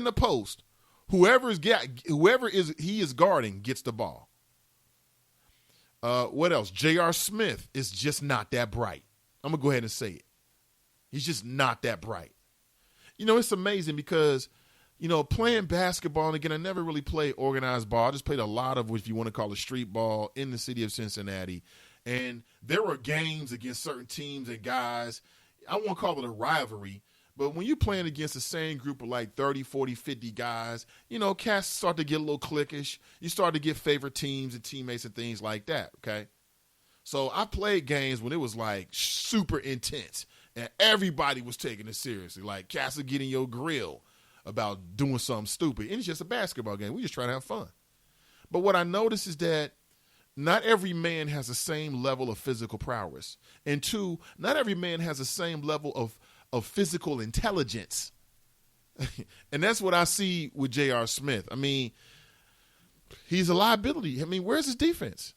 in the post, whoever he is guarding gets the ball. What else? J.R. Smith is just not that bright. I'm going to go ahead and say it. He's just not that bright. It's amazing because, playing basketball, and again, I never really played organized ball. I just played a lot of what you want to call a street ball in the city of Cincinnati. And there were games against certain teams and guys. I won't call it a rivalry, but when you're playing against the same group of like 30, 40, 50 guys, cats start to get a little cliquish. You start to get favorite teams and teammates and things like that, okay? So I played games when it was like super intense and everybody was taking it seriously. Like cats are getting your grill about doing something stupid. And it's just a basketball game. We just try to have fun. But what I noticed is that not every man has the same level of physical prowess. And two, not every man has the same level of physical intelligence. And that's what I see with J.R. Smith. I mean, he's a liability. I mean, where's his defense?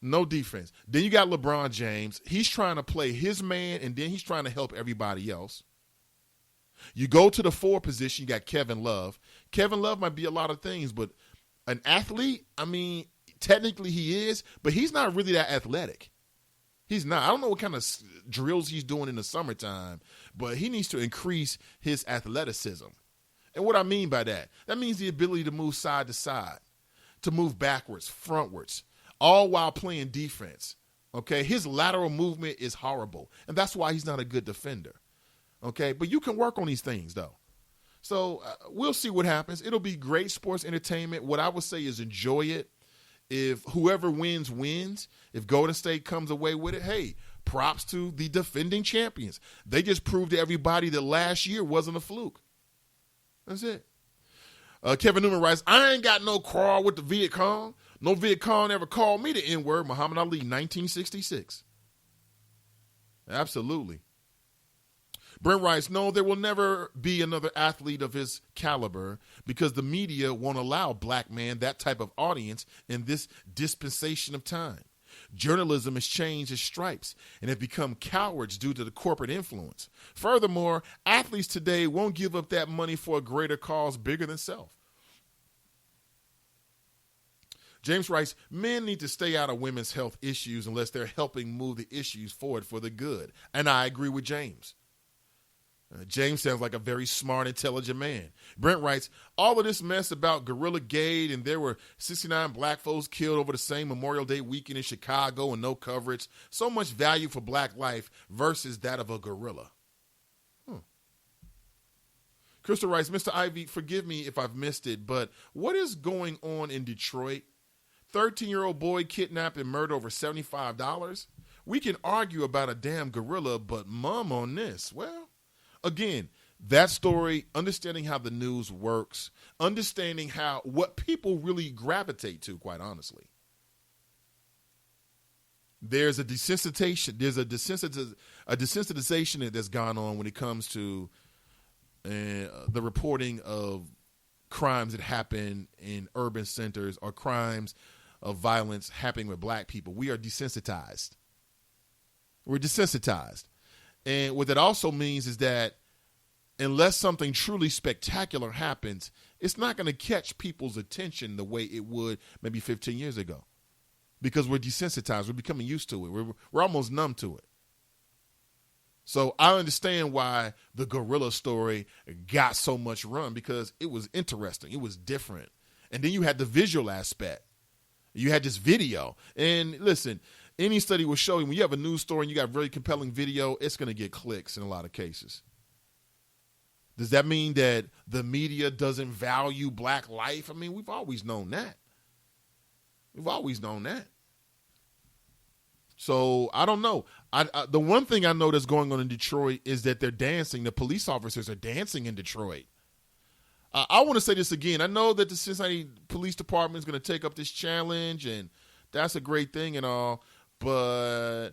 No defense. Then you got LeBron James. He's trying to play his man, and then he's trying to help everybody else. You go to the 4 position, you got Kevin Love. Kevin Love might be a lot of things, but an athlete, I mean, technically he is, but he's not really that athletic. He's not. I don't know what kind of drills he's doing in the summertime, but he needs to increase his athleticism. And what I mean by that means the ability to move side to side, to move backwards, frontwards, all while playing defense. Okay, his lateral movement is horrible, and that's why he's not a good defender. Okay, but you can work on these things, though. So we'll see what happens. It'll be great sports entertainment. What I would say is enjoy it. If whoever wins, wins. If Golden State comes away with it, hey, props to the defending champions. They just proved to everybody that last year wasn't a fluke. That's it. Kevin Newman writes, I ain't got no quarrel with the Viet Cong. No Viet Cong ever called me the N-word. Muhammad Ali, 1966. Absolutely. Brent writes, no, there will never be another athlete of his caliber because the media won't allow black man that type of audience in this dispensation of time. Journalism has changed its stripes and have become cowards due to the corporate influence. Furthermore, athletes today won't give up that money for a greater cause bigger than self. James writes, men need to stay out of women's health issues unless they're helping move the issues forward for the good. And I agree with James. James sounds like a very smart, intelligent man. Brent writes, all of this mess about Gorilla Gate and there were 69 black folks killed over the same Memorial Day weekend in Chicago and no coverage. So much value for black life versus that of a gorilla. Crystal writes, Mr. Ivey, forgive me if I've missed it, but what is going on in Detroit? 13-year-old boy kidnapped and murdered over $75? We can argue about a damn gorilla, but mum on this, well, again, that story, understanding how the news works, understanding what people really gravitate to, quite honestly. There's a desensitization. There's a desensitization that's gone on when it comes to the reporting of crimes that happen in urban centers or crimes of violence happening with black people. We are desensitized. We're desensitized. And what that also means is that unless something truly spectacular happens, it's not going to catch people's attention the way it would maybe 15 years ago because we're desensitized. We're becoming used to it. We're almost numb to it. So I understand why the gorilla story got so much run because it was interesting. It was different. And then you had the visual aspect. You had this video. And listen, any study will show you when you have a news story and you got very compelling video, it's going to get clicks in a lot of cases. Does that mean that the media doesn't value black life? I mean, we've always known that. We've always known that. So I don't know. The one thing I know that's going on in Detroit is that they're dancing. The police officers are dancing in Detroit. I want to say this again. I know that the Cincinnati Police Department is going to take up this challenge, and that's a great thing and all. But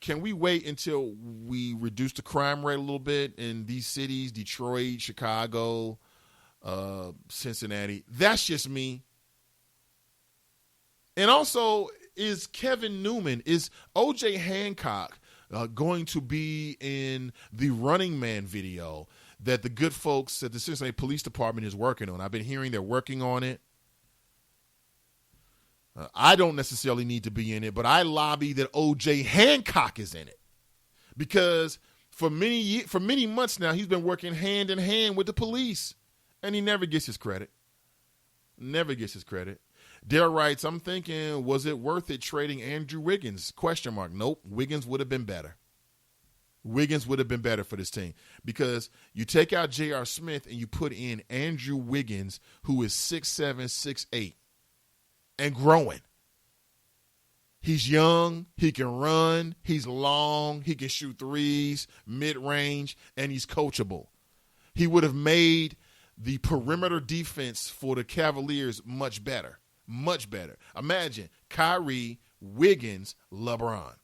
can we wait until we reduce the crime rate a little bit in these cities, Detroit, Chicago, Cincinnati? That's just me. And also, is Kevin Newman, is O.J. Hancock going to be in the Running Man video? that the good folks at the Cincinnati Police Department is working on. I've been hearing they're working on it. I don't necessarily need to be in it, but I lobby that O.J. Hancock is in it because for many months now, he's been working hand in hand with the police, and he never gets his credit. Never gets his credit. Dare writes, I'm thinking, was it worth it trading Andrew Wiggins? ? Nope. Wiggins would have been better. Wiggins would have been better for this team because you take out J.R. Smith and you put in Andrew Wiggins, who is 6'7", 6'8", and growing. He's young, he can run, he's long, he can shoot threes, mid-range, and he's coachable. He would have made the perimeter defense for the Cavaliers much better. Much better. Imagine Kyrie, Wiggins, LeBron.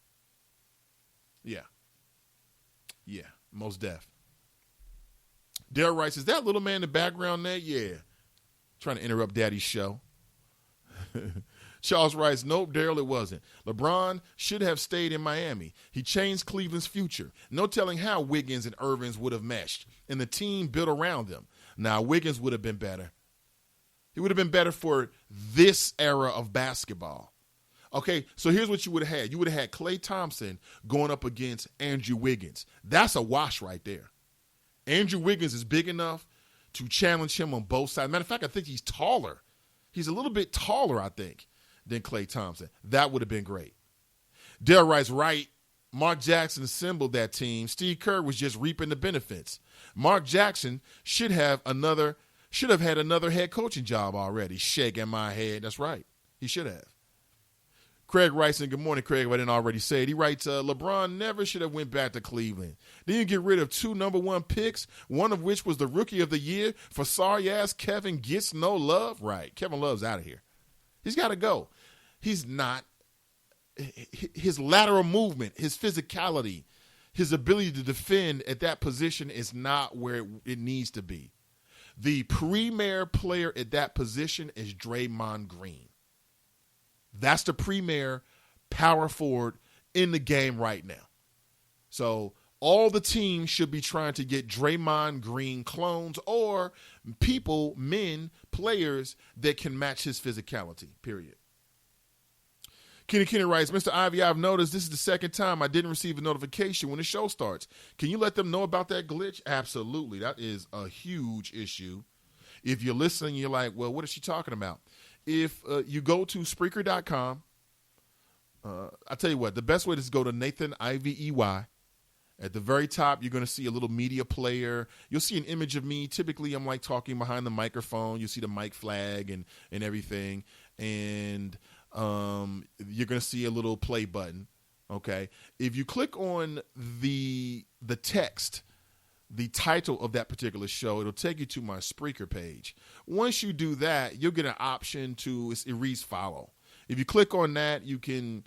Yeah, most def. Dale writes, is that little man in the background there? Yeah. Trying to interrupt Daddy's show. Charles writes, nope, Daryl, it wasn't. LeBron should have stayed in Miami. He changed Cleveland's future. No telling how Wiggins and Irvins would have meshed, and the team built around them. Now, Wiggins would have been better. He would have been better for this era of basketball. Okay, so here's what you would have had. You would have had Klay Thompson going up against Andrew Wiggins. That's a wash right there. Andrew Wiggins is big enough to challenge him on both sides. Matter of fact, I think he's taller. He's a little bit taller, I think, than Klay Thompson. That would have been great. Dale writes, right, Mark Jackson assembled that team. Steve Kerr was just reaping the benefits. Mark Jackson should have had another head coaching job already. Shaking my head. That's right. He should have. Craig writes, and good morning, Craig, if I didn't already say it. He writes, LeBron never should have went back to Cleveland. Then you get rid of 2 number 1 picks, one of which was the rookie of the year for sorry-ass Kevin gets no love. Right. Kevin Love's out of here. He's got to go. He's not. His lateral movement, his physicality, his ability to defend at that position is not where it needs to be. The premier player at that position is Draymond Green. That's the premier power forward in the game right now. So all the teams should be trying to get Draymond Green clones or players that can match his physicality, period. Kenny writes, Mr. Ivey, I've noticed this is the second time I didn't receive a notification when the show starts. Can you let them know about that glitch? Absolutely. That is a huge issue. If you're listening, you're like, well, what is she talking about? If you go to Spreaker.com, I'll tell you what, the best way is to go to Nathan Ivey. At the very top, you're going to see a little media player. You'll see an image of me. Typically, I'm like talking behind the microphone. You'll see the mic flag and everything. And you're going to see a little play button. Okay. If you click on the text, the title of that particular show, it'll take you to my Spreaker page. Once you do that, you'll get an option it reads follow. If you click on that, you can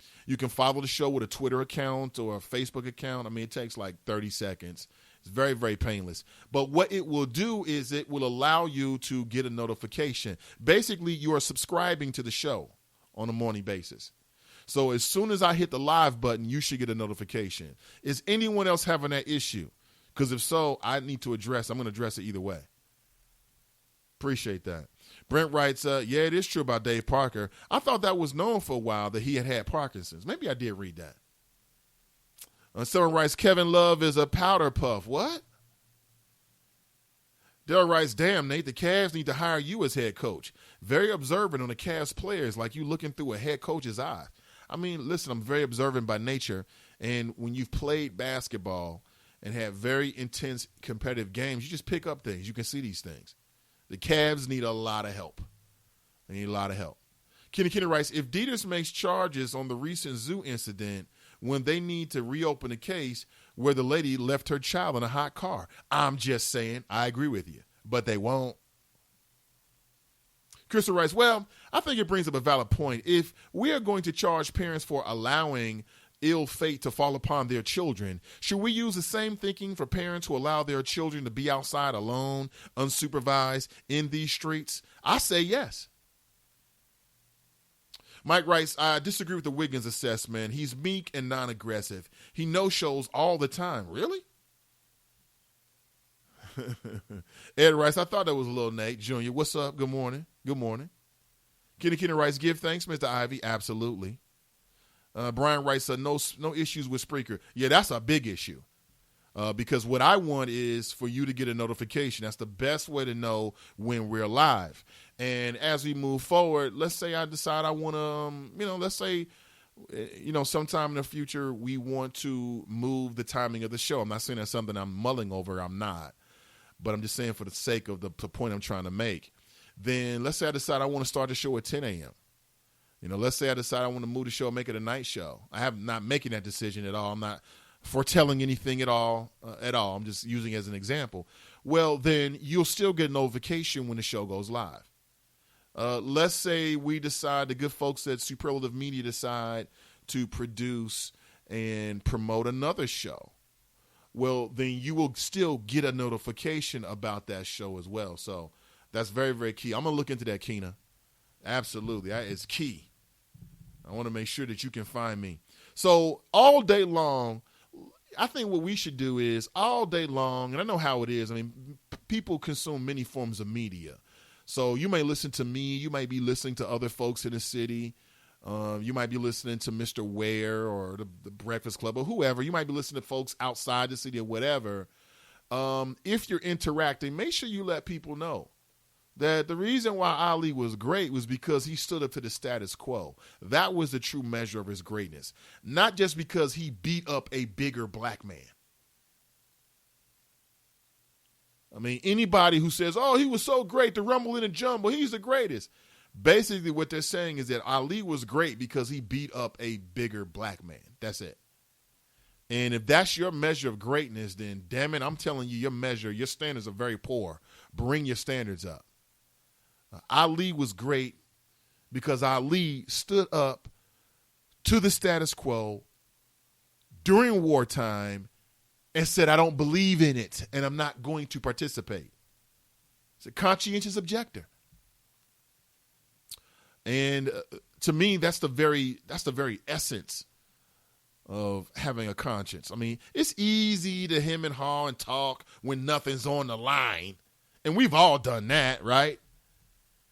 follow the show with a Twitter account or a Facebook account. I mean, it takes like 30 seconds. It's very, very painless. But what it will do is it will allow you to get a notification. Basically, you are subscribing to the show on a morning basis. So as soon as I hit the live button, you should get a notification. Is anyone else having that issue? Because if so, I'm going to address it either way. Appreciate that. Brent writes, yeah, it is true about Dave Parker. I thought that was known for a while that he had Parkinson's. Maybe I did read that. Someone writes, Kevin Love is a powder puff. What? Dale writes, damn, Nate, the Cavs need to hire you as head coach. Very observant on the Cavs players, like you looking through a head coach's eye. I mean, listen, I'm very observant by nature. And when you've played basketball and have very intense competitive games, you just pick up things. You can see these things. The Cavs need a lot of help. They need a lot of help. Kenny writes, if Dieters makes charges on the recent zoo incident when they need to reopen the case where the lady left her child in a hot car, I'm just saying, I agree with you, but they won't. Crystal writes, well, I think it brings up a valid point. If we are going to charge parents for allowing ill fate to fall upon their children, should we use the same thinking for parents who allow their children to be outside alone, unsupervised, in these streets? I say yes. Mike writes, I disagree with the Wiggins assessment. He's meek and non-aggressive. He no-shows all the time. Really? Ed writes, I thought that was a little Nate Jr. What's up? Good morning. Good morning. Kenny writes, give thanks, Mr. Ivy. Absolutely. Brian writes, no issues with Spreaker. Yeah, that's a big issue. Because what I want is for you to get a notification. That's the best way to know when we're live. And as we move forward, let's say I decide I want to, let's say, sometime in the future we want to move the timing of the show. I'm not saying that's something I'm mulling over. I'm not. But I'm just saying for the sake of the point I'm trying to make. Then let's say I decide I want to start the show at 10 a.m. Let's say I decide I want to move the show and make it a night show. I have not making that decision at all. I'm not foretelling anything at all. I'm just using it as an example. Well, then you'll still get notification when the show goes live. Let's say we decide, the good folks at Superlative Media decide to produce and promote another show. Well, then you will still get a notification about that show as well. So that's very, very key. I'm going to look into that, Keena. Absolutely. It's key. I want to make sure that you can find me. So all day long, I think what we should do is all day long, and I know how it is. I mean, people consume many forms of media. So you may listen to me. You might be listening to other folks in the city. You might be listening to Mr. Ware or the Breakfast Club or whoever. You might be listening to folks outside the city or whatever. If you're interacting, make sure you let people know that the reason why Ali was great was because he stood up to the status quo. That was the true measure of his greatness. Not just because he beat up a bigger black man. I mean, anybody who says, oh, he was so great, the Rumble in the Jumble, he's the greatest. Basically, what they're saying is that Ali was great because he beat up a bigger black man. That's it. And if that's your measure of greatness, then damn it, I'm telling you, your standards are very poor. Bring your standards up. Ali was great because Ali stood up to the status quo during wartime and said, I don't believe in it and I'm not going to participate. It's a conscientious objector. And to me, that's the very essence of having a conscience. I mean, it's easy to hem and haw and talk when nothing's on the line. And we've all done that, right?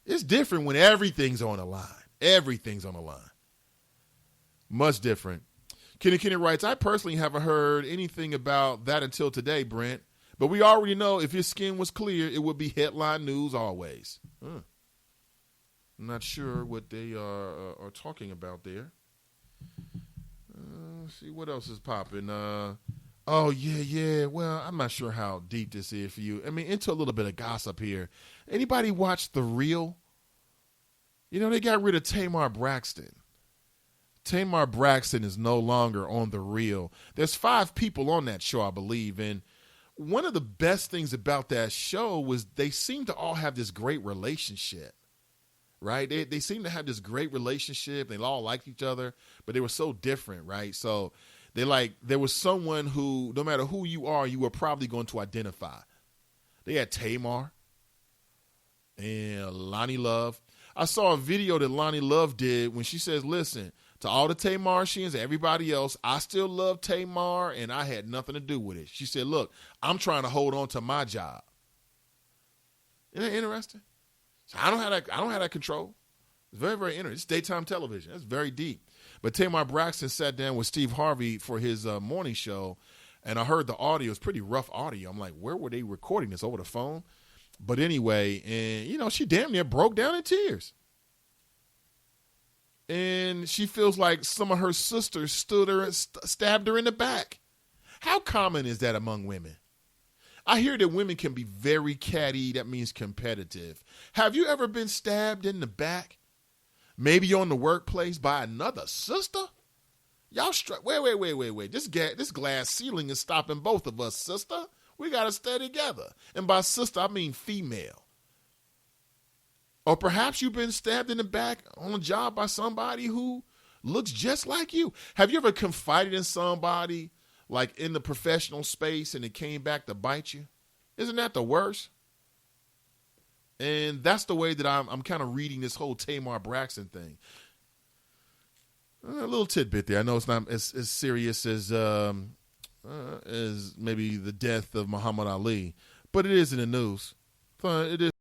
It's different when everything's on the line. Everything's on the line. Much different. Kenny writes, I personally haven't heard anything about that until today, Brent. But we already know if your skin was clear, it would be headline news always. I'm not sure what they are talking about there. Let's see what else is popping. Oh, yeah. Well, I'm not sure how deep this is for you. I mean, into a little bit of gossip here. Anybody watch The Real? They got rid of Tamar Braxton. Tamar Braxton is no longer on The Real. There's 5 people on that show, I believe. And one of the best things about that show was they seem to all have this great relationship. Right? They seem to have this great relationship. They all liked each other, but they were so different, right? So there was someone who, no matter who you are, you were probably going to identify. They had Tamar and Lonnie Love. I saw a video that Lonnie Love did when she says, listen, to all the Tamarshians and everybody else, I still love Tamar and I had nothing to do with it. She said, look, I'm trying to hold on to my job. Isn't that interesting? So I don't have that control. It's very, very interesting. It's daytime television. It's very deep. But Tamar Braxton sat down with Steve Harvey for his morning show, and I heard the audio. It's pretty rough audio. I'm like, where were they recording this, over the phone? But anyway, and she damn near broke down in tears. And she feels like some of her sisters stabbed her in the back. How common is that among women? I hear that women can be very catty. That means competitive. Have you ever been stabbed in the back? Maybe you're in the workplace by another sister? Y'all wait. This glass ceiling is stopping both of us, sister. We got to stay together. And by sister, I mean female. Or perhaps you've been stabbed in the back on a job by somebody who looks just like you. Have you ever confided in somebody like in the professional space and it came back to bite you? Isn't that the worst? And that's the way that I'm kind of reading this whole Tamar Braxton thing. A little tidbit there. I know it's not as serious as maybe the death of Muhammad Ali, but it is in the news. It is.